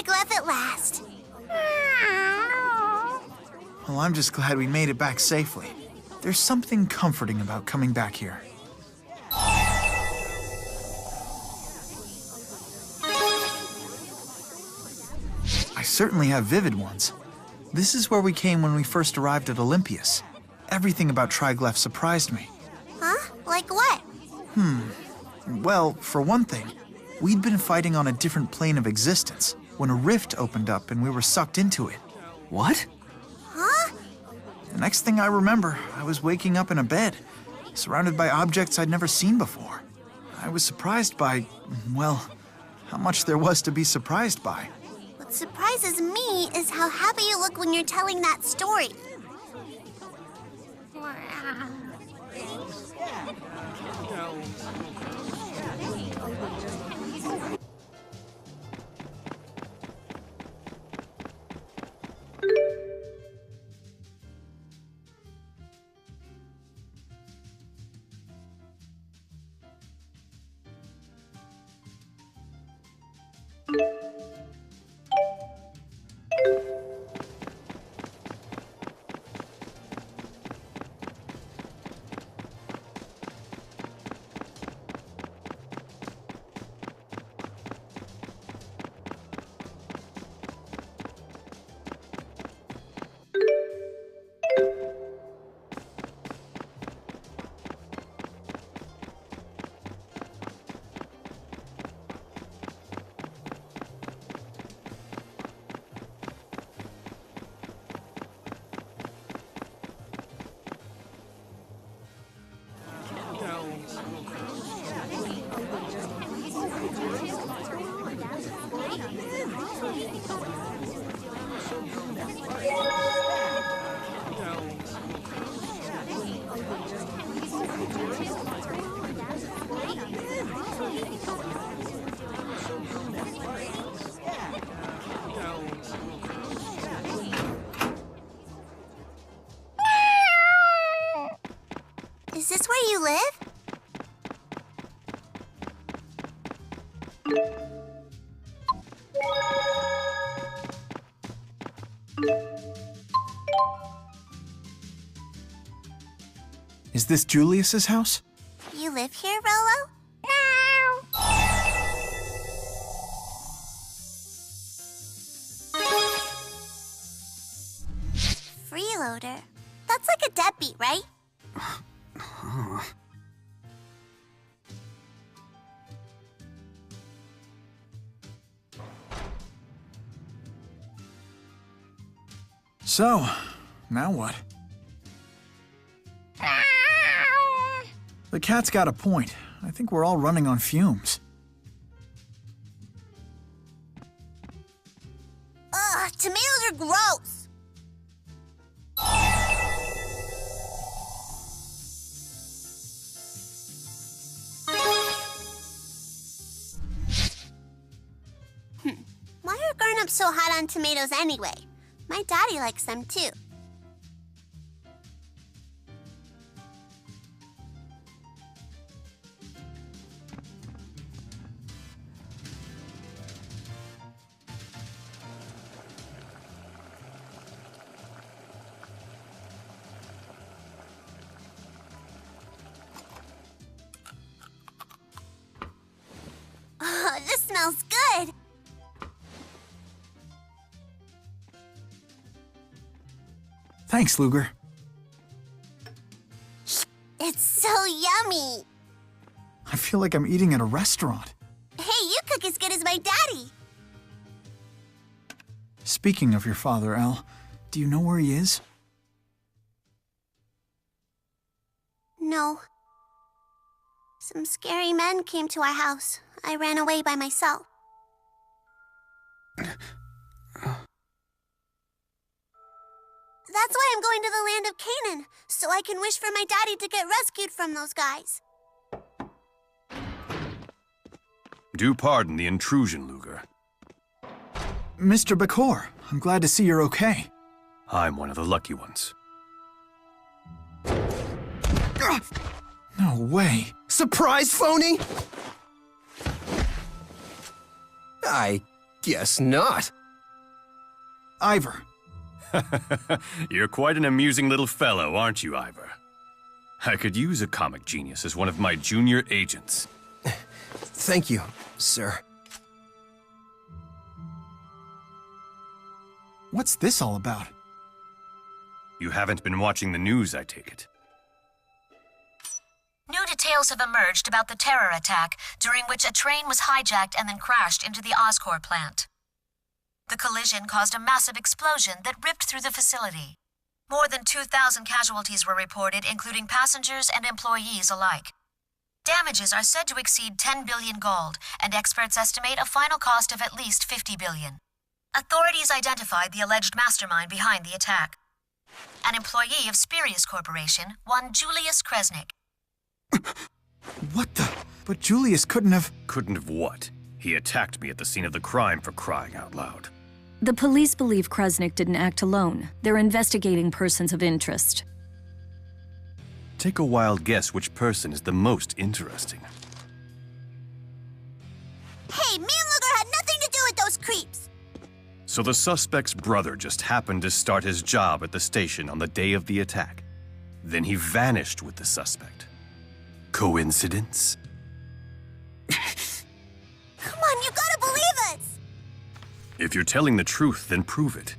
triglyph at last. Well, I'm just glad we made it back safely. There's something comforting about coming back here. I certainly have vivid ones. This is where we came when we first arrived at Olympias. Everything about Triglyph surprised me. Huh? Like what? Well, for one thing, we'd been fighting on a different plane of existence when a rift opened up and we were sucked into it. What? Huh? The next thing I remember, I was waking up in a bed, surrounded by objects I'd never seen before. I was surprised by, well, how much there was to be surprised by. What surprises me is how happy you look when you're telling that story. Is this where you live? Is this Julius's house? You live here, Rolo? Freeloader? That's like a deadbeat, right? So, now what? The cat's got a point. I think we're all running on fumes. Ugh, tomatoes are gross. Why are grown-ups so hot on tomatoes anyway? My daddy likes them too. Oh, this smells good. Thanks, Luger. It's so yummy. I feel like I'm eating at a restaurant. Hey, you cook as good as my daddy. Speaking of your father, Al, do you know where he is? No. Some scary men came to our house. I ran away by myself. That's why I'm going to the land of Canaan, so I can wish for my daddy to get rescued from those guys. Do pardon the intrusion, Luger. Mr. Bakor, I'm glad to see you're okay. I'm one of the lucky ones. No way. Surprise, phony! I Guess not. Ivor. You're quite an amusing little fellow, aren't you, Ivor? I could use a comic genius as one of my junior agents. Thank you, sir. What's this all about? You haven't been watching the news, I take it. New details have emerged about the terror attack, during which a train was hijacked and then crashed into the Oscorp plant. The collision caused a massive explosion that ripped through the facility. More than 2,000 casualties were reported, including passengers and employees alike. Damages are said to exceed 10 billion gold, and experts estimate a final cost of at least 50 billion. Authorities identified the alleged mastermind behind the attack. An employee of Spirius Corporation, one Julius Kresnik. What the? But Julius couldn't have... Couldn't have what? He attacked me at the scene of the crime, for crying out loud. The police believe Kresnik didn't act alone. They're investigating persons of interest. Take a wild guess which person is the most interesting. Hey, me and Luger had nothing to do with those creeps. So the suspect's brother just happened to start his job at the station on the day of the attack. Then he vanished with the suspect. Coincidence? Come on, you gotta believe us. If you're telling the truth, then prove it.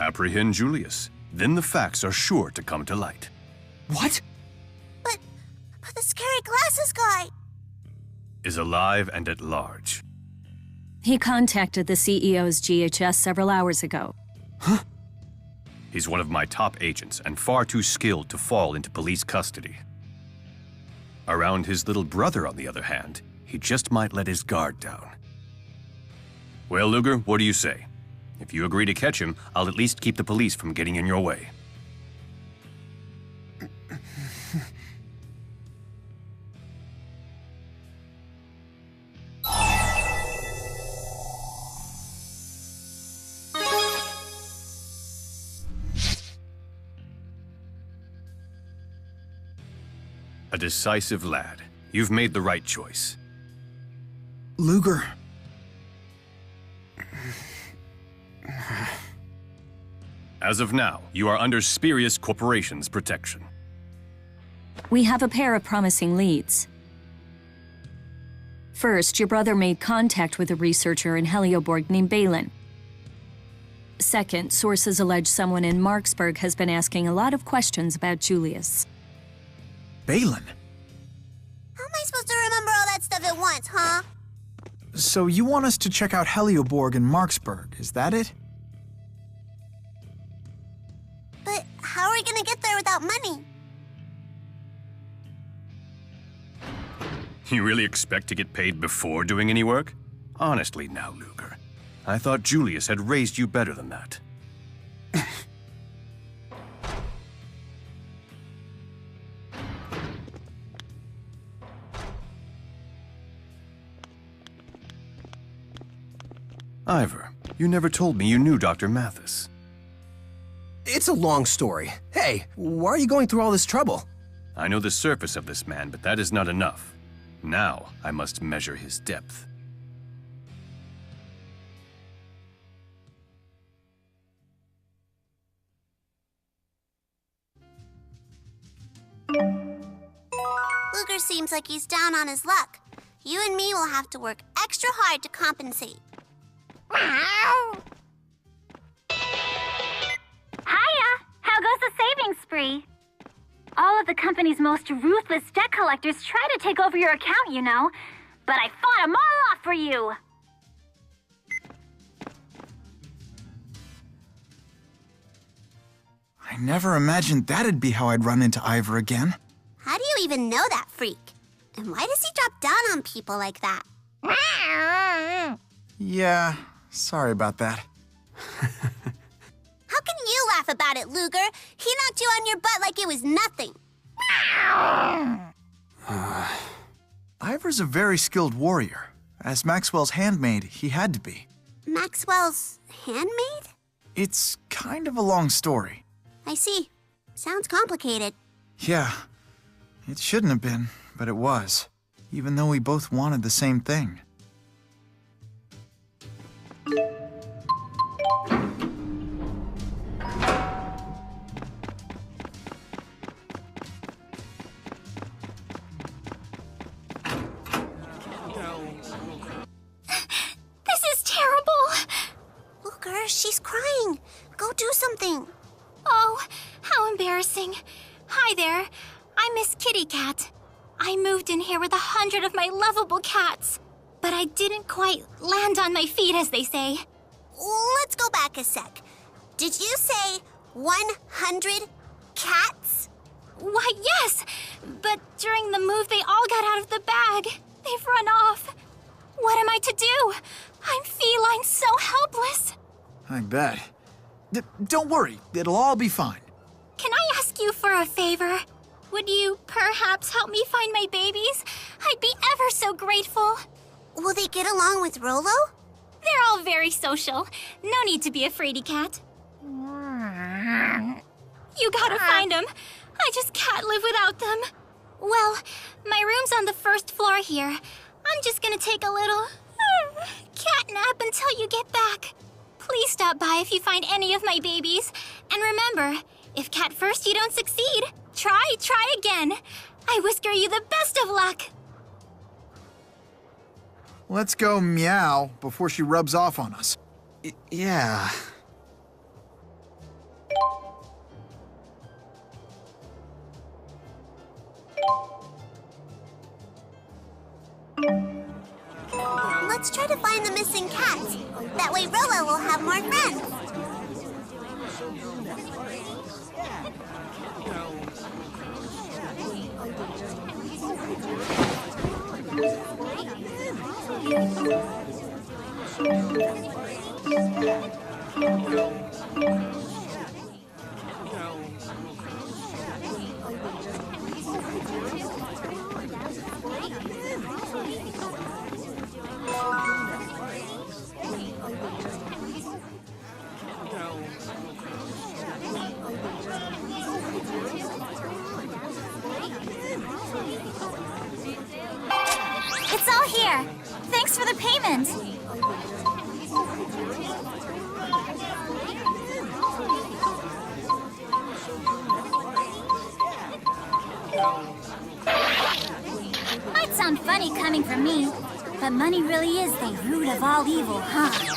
Apprehend Julius. Then the facts are sure to come to light. What? But the scary glasses guy. Is alive and at large. He contacted the CEO's GHS several hours ago. Huh? He's one of my top agents and far too skilled to fall into police custody. Around his little brother, on the other hand, he just might let his guard down. Well, Luger, what do you say? If you agree to catch him, I'll at least keep the police from getting in your way. A decisive lad. You've made the right choice. Luger. As of now, you are under Spirius Corporation's protection. We have a pair of promising leads. First, your brother made contact with a researcher in Helioborg named Balin. Second, sources allege someone in Marksburg has been asking a lot of questions about Julius. Balin? How am I supposed to remember all that stuff at once, huh? So you want us to check out Helioborg and Marksburg, is that it? But how are we gonna get there without money? You really expect to get paid before doing any work? Honestly now, Luger. I thought Julius had raised you better than that. Ivor, you never told me you knew Dr. Mathis. It's a long story. Hey, why are you going through all this trouble? I know the surface of this man, but that is not enough. Now, I must measure his depth. Luger seems like he's down on his luck. You and me will have to work extra hard to compensate. Hiya! How goes the saving spree? All of the company's most ruthless debt collectors try to take over your account, you know. But I fought them all off for you! I never imagined that'd be how I'd run into Ivor again. How do you even know that freak? And why does he drop down on people like that? Yeah, sorry about that. How can you laugh about it, Luger? He knocked you on your butt like it was nothing. Ivor's a very skilled warrior. As Maxwell's handmaid, he had to be. Maxwell's handmaid? It's kind of a long story. I see. Sounds complicated. Yeah, it shouldn't have been, but it was. Even though we both wanted the same thing. morning. Hi there. I'm Miss Kitty Cat. I moved in here with 100 of my lovable cats, but I didn't quite land on my feet, as they say. Let's go back a sec. Did you say 100 cats? Why, yes, but during the move they all got out of the bag. They've run off. What am I to do? I'm feline, so helpless. I bet. Don't worry, it'll all be fine. Can I ask you for a favor? Would you perhaps help me find my babies? I'd be ever so grateful. Will they get along with Rolo? They're all very social. No need to be a fraidy cat. You gotta find them. I just can't live without them. Well, my room's on the first floor here. I'm just gonna take a little cat nap until you get back. Please stop by if you find any of my babies. And remember, if cat first you don't succeed, try again. I whisker you the best of luck. Let's go meow before she rubs off on us. Yeah. Let's try to find the missing cats. That way Rolo will have more friends. It's all here. Thanks for the payment. Might sound funny coming from me, but money really is the root of all evil, huh?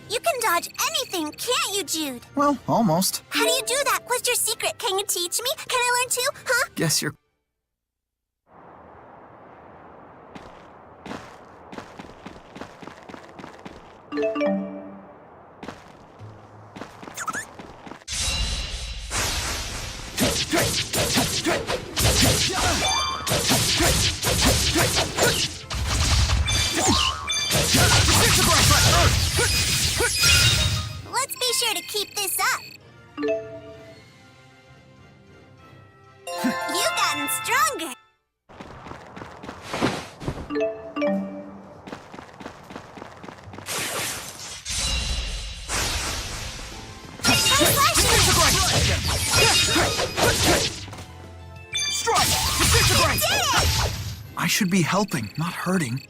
You can dodge anything, can't you, Jude? Well, almost. How do you do that? What's your secret? Can you teach me? Can I learn too? Huh? Guess you're... Let's be sure to keep this up. You've gotten stronger. I should be helping, not hurting.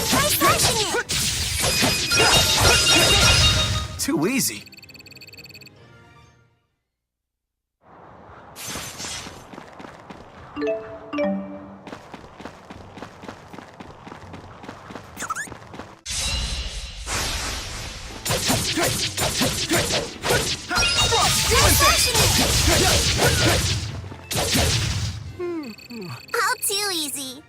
Try slashing it. Too easy. All too easy.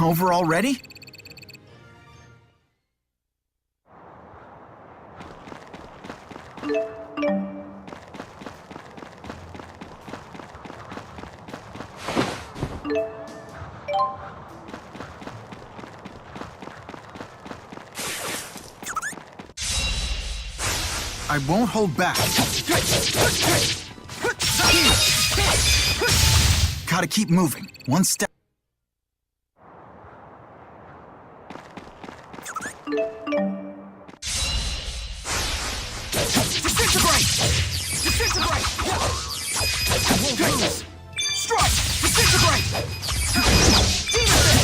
Over already? I won't hold back. Gotta keep moving. One step.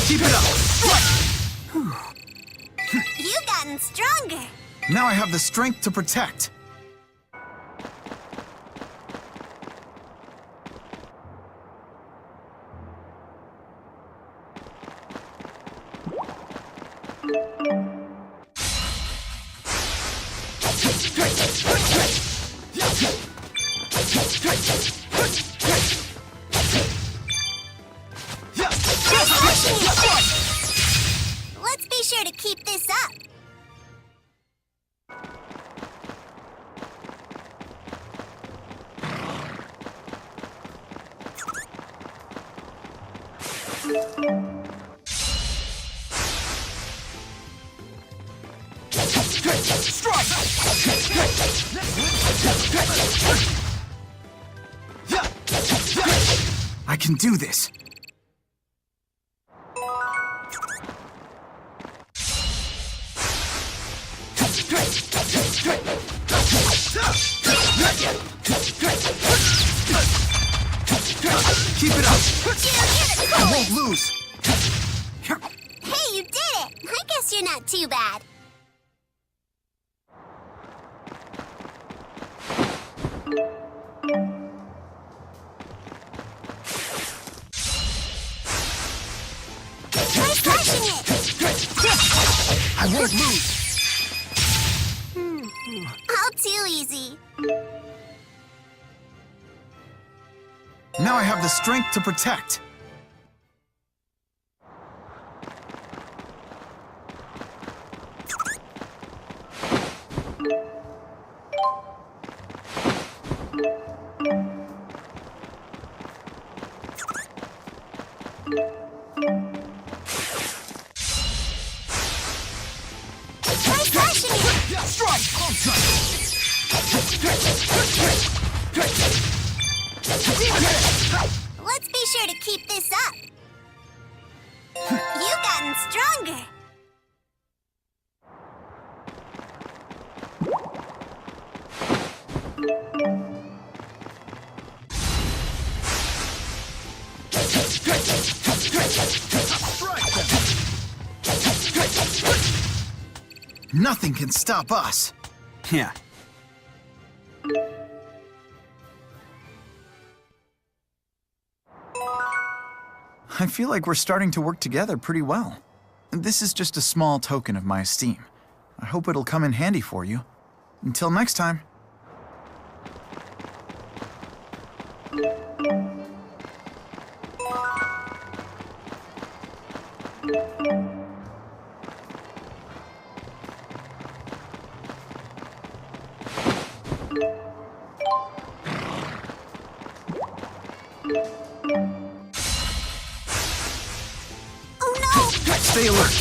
Keep it up. You've gotten stronger. Now I have the strength to protect. Let's be sure to keep this up. I can do this. Keep it up. I won't lose. Hey, you did it! I guess you're not too bad. I won't lose. All too easy. Now I have the strength to protect. Try flashing it! Strike! Let's be sure to keep this up. You've gotten stronger. Nothing can stop us. Yeah. I feel like we're starting to work together pretty well. This is just a small token of my esteem. I hope it'll come in handy for you. Until next time. Oh no! Stay alert.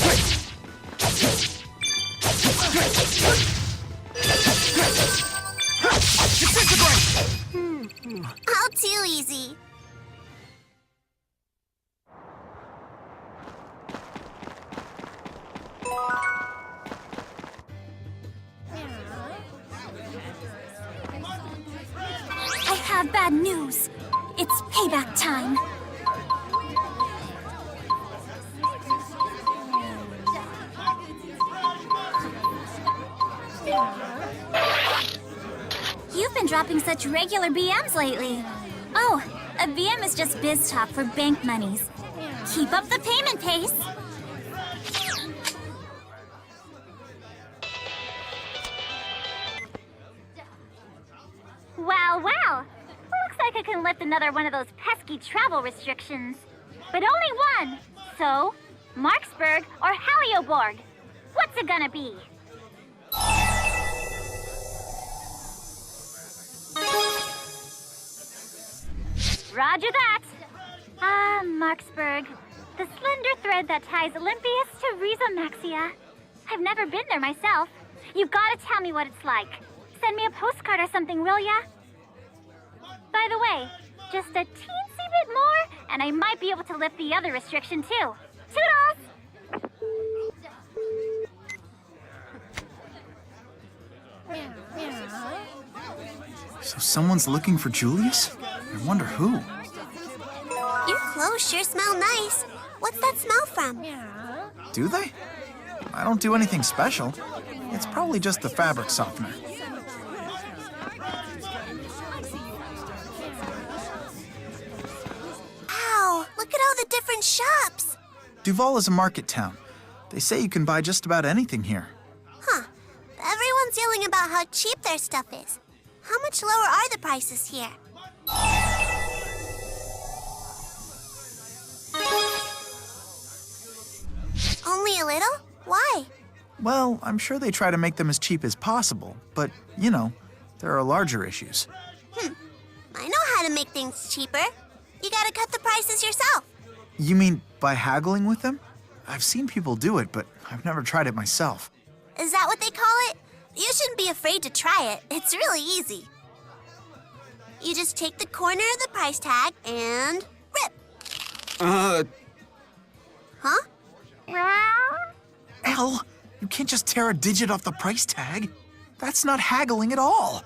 All too easy. I have bad news. It's payback time. You've been dropping such regular BMs lately. Oh, a BM is just biz talk for bank monies. Keep up the payment pace. Wow, wow. Looks like I can lift another one of those pesky travel restrictions. But only one. So, Marksburg or Helioborg? What's it gonna be? Roger that. Ah, Marksburg. The slender thread that ties Olympias to Rhizomaxia. I've never been there myself. You gotta tell me what it's like. Send me a postcard or something, will ya? By the way, just a teensy bit more, and I might be able to lift the other restriction too. Toodles! So someone's looking for Julius? I wonder who. Your clothes sure smell nice. What's that smell from? Do they? I don't do anything special. It's probably just the fabric softener. Wow, look at all the different shops. Duval is a market town. They say you can buy just about anything here. Huh. Everyone's yelling about how cheap their stuff is. How much lower are the prices here? Only a little? Why? Well, I'm sure they try to make them as cheap as possible, but, you know, there are larger issues. I know how to make things cheaper. You gotta cut the prices yourself. You mean by haggling with them? I've seen people do it, but I've never tried it myself. Is that what they call it? You shouldn't be afraid to try it. It's really easy. You just take the corner of the price tag and rip. Huh? Elle, you can't just tear a digit off the price tag. That's not haggling at all.